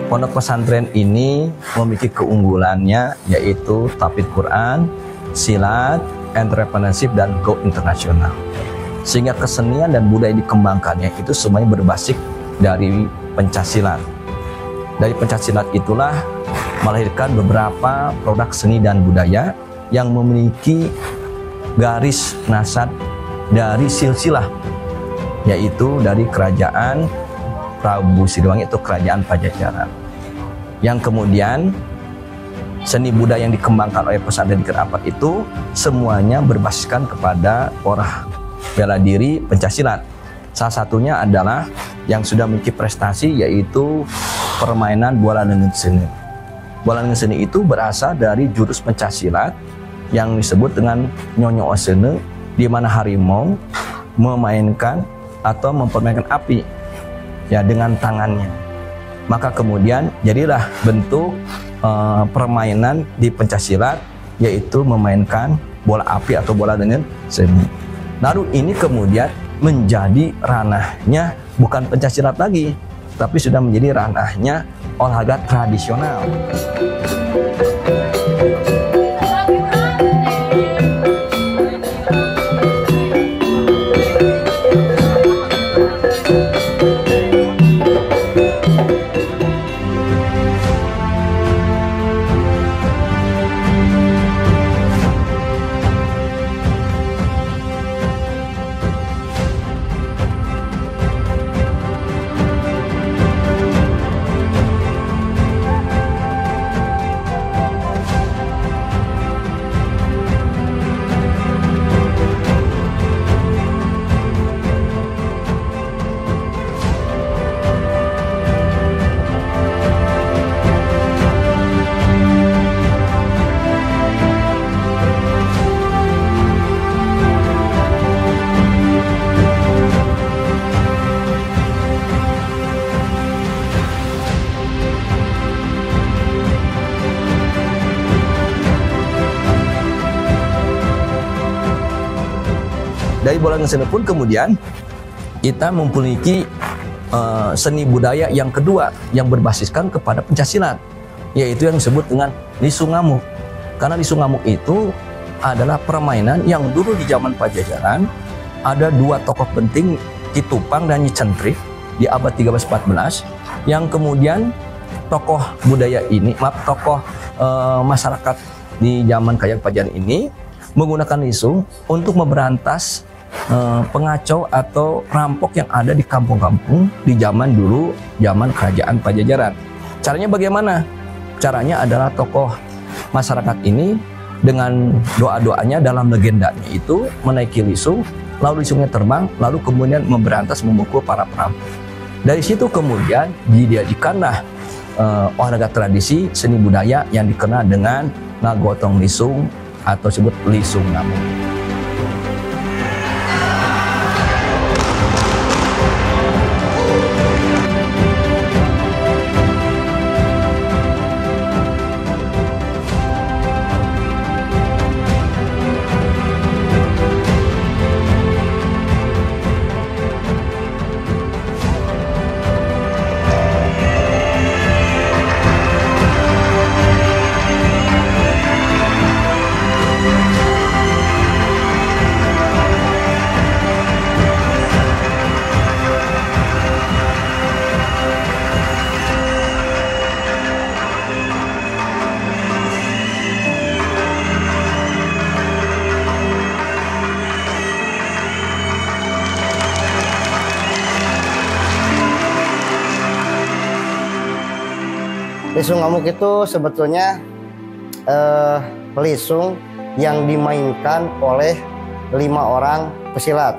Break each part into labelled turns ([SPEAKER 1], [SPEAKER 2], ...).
[SPEAKER 1] pondok pesantren ini memiliki keunggulannya yaitu tahfidz Quran, silat, entrepreneurship, dan go internasional. Sehingga kesenian dan budaya dikembangkannya itu semuanya berbasis dari pencaksilat. Dari pencaksilat itulah melahirkan beberapa produk seni dan budaya yang memiliki garis nasab dari silsilah, yaitu dari kerajaan Prabu Siliwangi, itu kerajaan Pajajaran. Yang kemudian seni budaya yang dikembangkan oleh pesantren Kerapat itu semuanya berbasiskan kepada pola bela diri pencaksilat. Salah satunya adalah yang sudah memiliki prestasi yaitu permainan bola dengan seni. Bola dengan seni itu berasal dari jurus pencaksilat yang disebut dengan nyonyo osene, di mana harimau memainkan atau mempermainkan api ya dengan tangannya. Maka kemudian jadilah bentuk permainan di pencaksilat yaitu memainkan bola api atau bola dengan seni. Lalu ini kemudian menjadi ranahnya bukan pencaksilat lagi, tapi sudah menjadi ranahnya olahraga tradisional. Dari bola seni pun kemudian kita memiliki seni budaya yang kedua yang berbasiskan kepada pencaksilat, yaitu yang disebut dengan lisu ngamuk. Karena lisu ngamuk itu adalah permainan yang dulu di zaman Pajajaran ada dua tokoh penting, Ki Tupang dan Nyi Centrik di abad 13-14, yang kemudian tokoh budaya ini, tokoh masyarakat di zaman Kajang Pajajaran ini menggunakan lisu untuk memberantas pengacau atau rampok yang ada di kampung-kampung di zaman dulu, zaman kerajaan Pajajaran. Caranya bagaimana? Caranya adalah tokoh masyarakat ini dengan doa-doanya dalam legendanya itu menaiki lisu, lalu lisungnya terbang, lalu kemudian memberantas memukul para perampok. Dari situ kemudian dijadikanlah olahraga tradisi seni budaya yang dikenal dengan ngagotong lisung atau disebut lisung ngamuk.
[SPEAKER 2] Lisung ngamuk itu sebetulnya lisung yang dimainkan oleh 5 orang pesilat.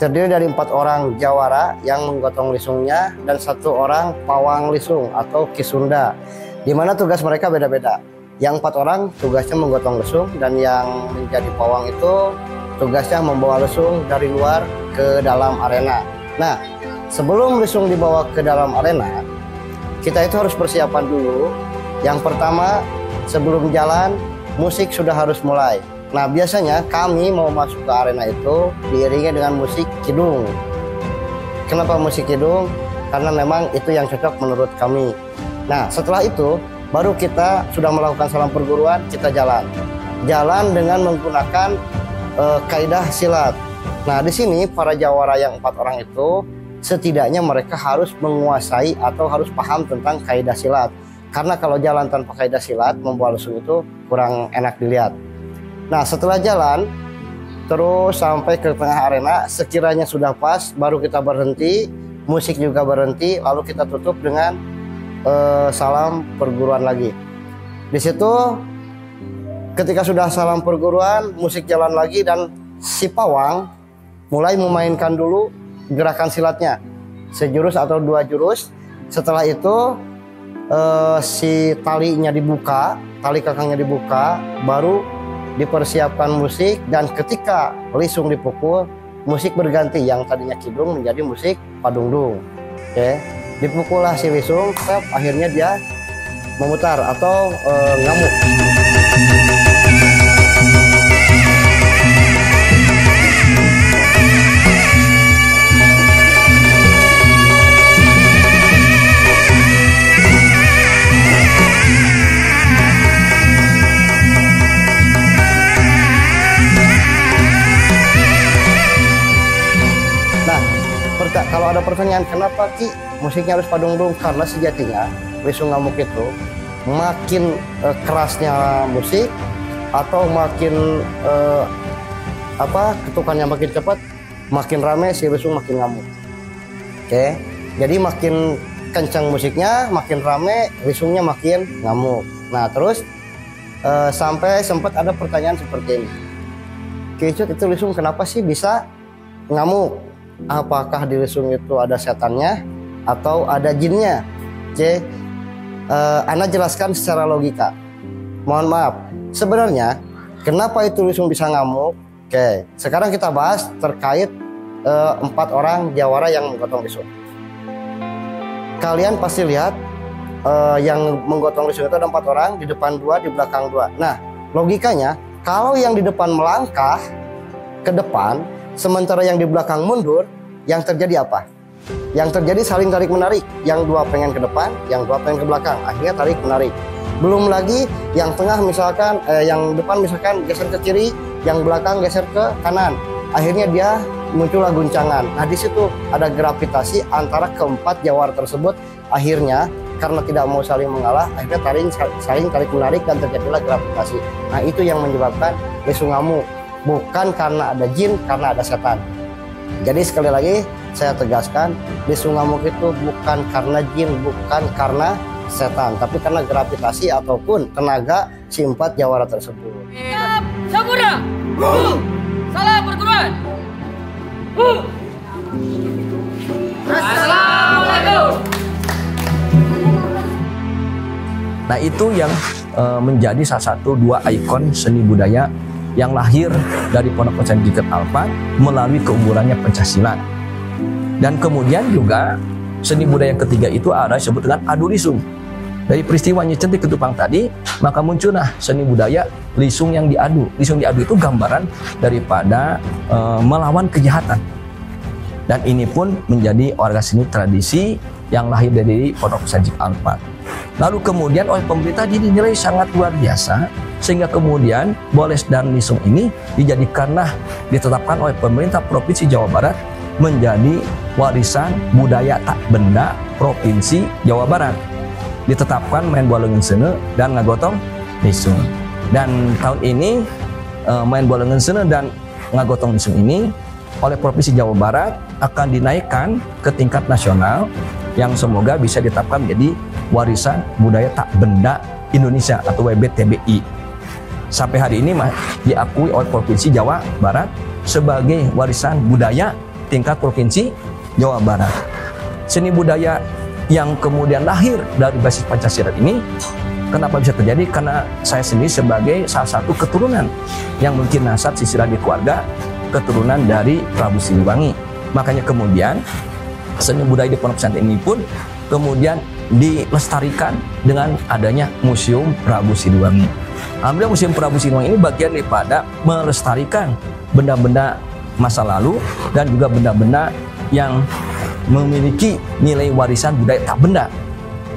[SPEAKER 2] Terdiri dari 4 orang jawara yang menggotong lisungnya dan 1 orang pawang lisung atau kisunda, di mana tugas mereka beda-beda. Yang 4 orang tugasnya menggotong lisung dan yang menjadi pawang itu tugasnya membawa lisung dari luar ke dalam arena. Nah, sebelum lisung dibawa ke dalam arena, kita itu harus persiapan dulu. Yang pertama, sebelum jalan, musik sudah harus mulai. Nah, biasanya kami mau masuk ke arena itu diiringi dengan musik kidung. Kenapa musik kidung? karena memang itu yang cocok menurut kami. Nah, setelah itu baru kita sudah melakukan salam perguruan, kita jalan dengan menggunakan kaidah silat. Nah, di sini para jawara yang 4 orang itu setidaknya mereka harus menguasai atau harus paham tentang kaidah silat. Karena kalau jalan tanpa kaidah silat membawa lesung itu kurang enak dilihat. Nah, setelah jalan terus sampai ke tengah arena, sekiranya sudah pas baru kita berhenti, musik juga berhenti, lalu kita tutup dengan salam perguruan lagi. Di situ ketika sudah salam perguruan, musik jalan lagi dan si pawang mulai memainkan dulu gerakan silatnya, sejurus atau 2 jurus. Setelah itu si talinya dibuka, tali kakangnya dibuka, baru dipersiapkan musik, dan ketika lisung dipukul, musik berganti, yang tadinya kidung menjadi musik padungdung. Oke, dipukullah si lisung, akhirnya dia memutar atau ngamuk. Kalau ada pertanyaan kenapa Ki musiknya harus padungdung, karena sejatinya lisung ngamuk itu makin kerasnya musik atau makin ketukannya makin cepat, makin rame si lisung makin ngamuk. Oke, jadi makin kencang musiknya, makin rame, lisungnya makin ngamuk. Nah, terus sampai sempat ada pertanyaan seperti ini, Ki Icut, itu lisung kenapa sih bisa ngamuk? Apakah di lisung itu ada setannya atau ada jinnya? Oke, Ana jelaskan secara logika. Mohon maaf, sebenarnya kenapa itu lisung bisa ngamuk? Oke, sekarang kita bahas terkait 4 orang jawara yang menggotong lisung. Kalian pasti lihat yang menggotong lisung itu ada 4 orang, di depan 2, di belakang 2. Nah, logikanya kalau yang di depan melangkah ke depan, sementara yang di belakang mundur, yang terjadi apa? Yang terjadi saling tarik menarik. Yang 2 pengen ke depan, yang 2 pengen ke belakang. Akhirnya tarik menarik. Belum lagi yang tengah misalkan, yang depan misalkan geser ke kiri, yang belakang geser ke kanan. Akhirnya dia muncullah guncangan. Nah, di situ ada gravitasi antara keempat jawara tersebut. Akhirnya karena tidak mau saling mengalah, akhirnya saling tarik menarik dan terjadilah gravitasi. Nah, itu yang menyebabkan lisung ngamuk. Bukan karena ada jin, karena ada setan. Jadi sekali lagi saya tegaskan, lisung ngamuk itu bukan karena jin, bukan karena setan, tapi karena gravitasi ataupun tenaga si 4 jawara tersebut.
[SPEAKER 3] Siap, Sabura. Salam perguruan. Assalamualaikum.
[SPEAKER 1] Nah, itu yang menjadi salah satu 2 ikon seni budaya yang lahir dari Pondok Pesantren Jikat Alpat melalui keunggulannya pencaksilat. Dan kemudian juga seni budaya yang ketiga itu ada disebut dengan adu lisung. Dari peristiwa Nyi Centik Ketupang tadi, maka muncullah seni budaya lisung yang diadu. Lisung diadu itu gambaran daripada melawan kejahatan. Dan ini pun menjadi warga seni tradisi yang lahir dari Pondok Pesantren Jikat Alpat. Lalu kemudian oleh pemerintah dinilai sangat luar biasa, sehingga kemudian boles dan lisung ini dijadikanlah, ditetapkan oleh pemerintah Provinsi Jawa Barat menjadi warisan budaya tak benda Provinsi Jawa Barat. Ditetapkan main bola ngeunseuneu dan ngagotong lisung. Dan tahun ini main bola ngeunseuneu dan ngagotong lisung ini oleh Provinsi Jawa Barat akan dinaikkan ke tingkat nasional, yang semoga bisa ditetapkan menjadi warisan budaya tak benda Indonesia atau WBTBI. Sampai hari ini diakui oleh Provinsi Jawa Barat sebagai warisan budaya tingkat Provinsi Jawa Barat. Seni budaya yang kemudian lahir dari basis Pancasila ini, kenapa bisa terjadi? Karena saya sendiri sebagai salah satu keturunan yang mungkin nasab silsilah di keluarga keturunan dari Prabu Siliwangi. Makanya kemudian seni budaya di Pondok Pesantren ini pun kemudian dilestarikan dengan adanya Museum Prabu Siliwangi. Alhamdulillah Museum Prabu Siliwangi ini bagian daripada melestarikan benda-benda masa lalu dan juga benda-benda yang memiliki nilai warisan budaya tak benda.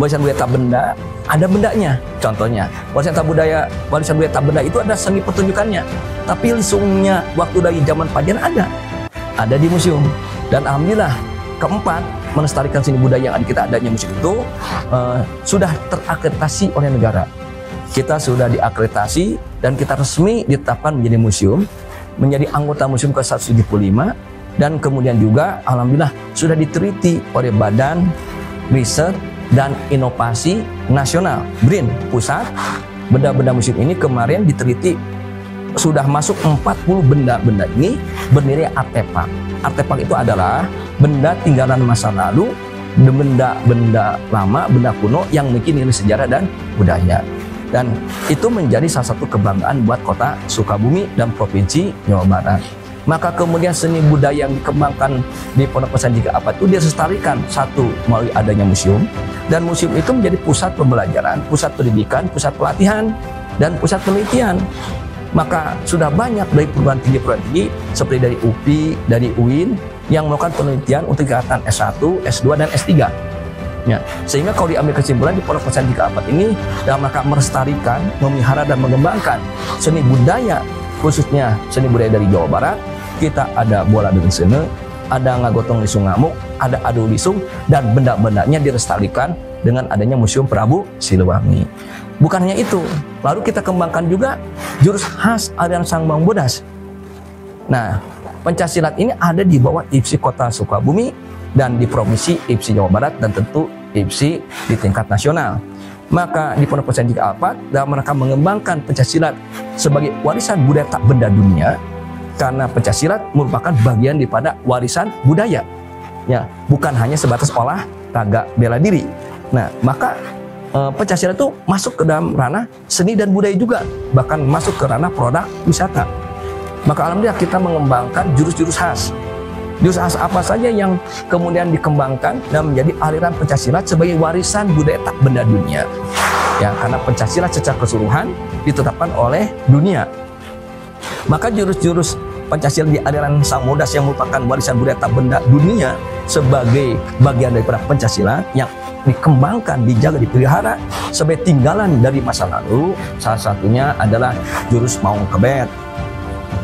[SPEAKER 1] Warisan budaya tak benda ada bendanya. Contohnya, warisan budaya tak benda itu ada seni pertunjukannya. Tapi lisungnya waktu dari zaman Pajajaran ada di museum. Dan alhamdulillah, keempat, melestarikan seni budaya yang kita adanya museum itu sudah terakreditasi oleh negara. Kita sudah diakreditasi dan kita resmi ditetapkan menjadi museum, menjadi anggota museum ke-175, dan kemudian juga alhamdulillah sudah diteliti oleh Badan Riset dan Inovasi Nasional BRIN Pusat. Benda-benda museum ini kemarin diteliti sudah masuk 40 benda-benda ini bernilai artefak. Artefak itu adalah benda tinggalan masa lalu, benda-benda lama, benda kuno yang memiliki nilai sejarah dan budaya. Dan itu menjadi salah satu kebanggaan buat kota Sukabumi dan Provinsi Jawa Barat. Maka kemudian seni budaya yang dikembangkan di Pondok Pesantren Jika Apa itu dilestarikan, satu melalui adanya museum, dan museum itu menjadi pusat pembelajaran, pusat pendidikan, pusat pelatihan, dan pusat penelitian. Maka sudah banyak dari perguruan tinggi seperti dari UPI, dari UIN yang melakukan penelitian untuk tingkatan S1, S2, dan S3. Ya, sehingga kalau diambil kesimpulan di Pondok Pesantren Jika Apa ini dalam rangka melestarikan, memelihara dan mengembangkan seni budaya, khususnya seni budaya dari Jawa Barat. Kita ada bola dengan sene, ada ngagotong lisung ngamuk, ada adu lisung, dan benda-bendanya dilestarikan dengan adanya Museum Prabu Siliwangi. Bukan hanya itu, lalu kita kembangkan juga jurus khas aliran Sang Bang Bodas. Nah, pencaksilat ini ada di bawah IPSI Kota Sukabumi dan di Provinsi IPSI Jawa Barat, dan tentu IPSI di tingkat nasional. Maka di Pondok Pesantren Jika Apa dalam rangka mengembangkan pencaksilat sebagai warisan budaya tak benda dunia, karena pencaksilat merupakan bagian daripada warisan budaya, ya, bukan hanya sebatas olahraga bela diri. Nah, maka pencaksilat itu masuk ke dalam ranah seni dan budaya juga, bahkan masuk ke ranah produk wisata. Maka alhamdulillah kita mengembangkan jurus-jurus khas. Jurus khas apa saja yang kemudian dikembangkan dan menjadi aliran pencaksilat sebagai warisan budaya tak benda dunia. Ya, karena pencaksilat secara keseluruhan ditetapkan oleh dunia. Maka jurus-jurus pencaksilat di aliran Sang Bodas yang merupakan warisan budaya tak benda dunia sebagai bagian daripada pencaksilat yang dikembangkan, dijaga, dipelihara sebagai tinggalan dari masa lalu. Salah satunya adalah jurus Maung Kebet.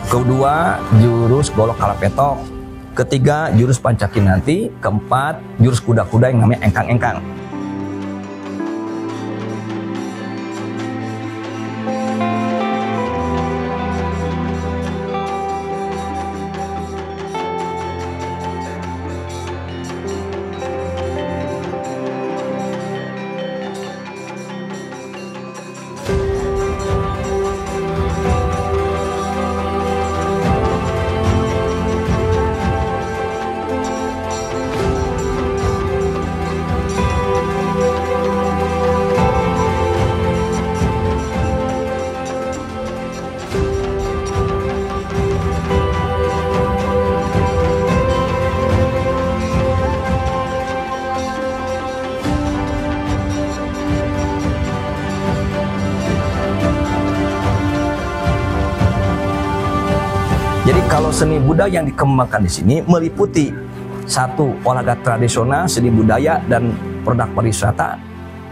[SPEAKER 1] Kedua, jurus Golok Kalapetok. Ketiga, jurus Pancakinanti. Keempat, jurus kuda-kuda yang namanya engkang-engkang. Jadi kalau seni budaya yang dikembangkan di sini meliputi satu, olahraga tradisional, seni budaya, dan produk pariwisata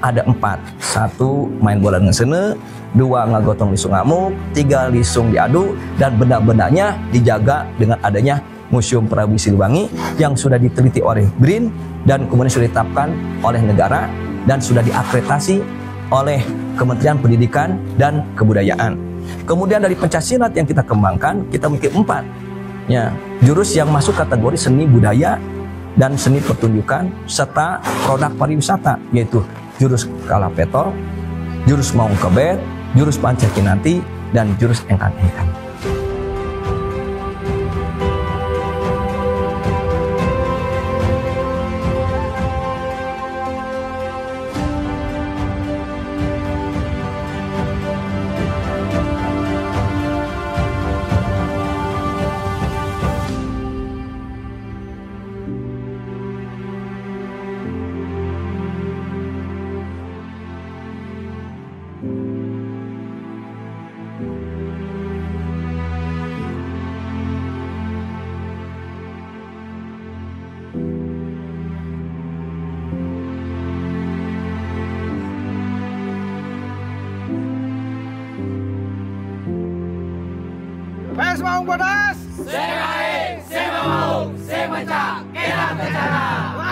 [SPEAKER 1] ada 4. 1, main bola dengan sene. 2, ngagotong lisung ngamuk. 3, lisung diadu, dan benda-bendanya dijaga dengan adanya Museum Prabu Siliwangi yang sudah diteliti oleh BRIN dan kemudian sudah ditetapkan oleh negara dan sudah diakreditasi oleh Kementerian Pendidikan dan Kebudayaan. Kemudian dari pencaksilat yang kita kembangkan, kita memiliki 4 ya, jurus yang masuk kategori seni budaya dan seni pertunjukan serta produk pariwisata, yaitu jurus Kalapetok, jurus Maung Kebet, jurus Pancakinanti, dan jurus engkang-engkang.
[SPEAKER 4] maung bodas.
[SPEAKER 3] Semaing, semamau, semencak, kena kencana.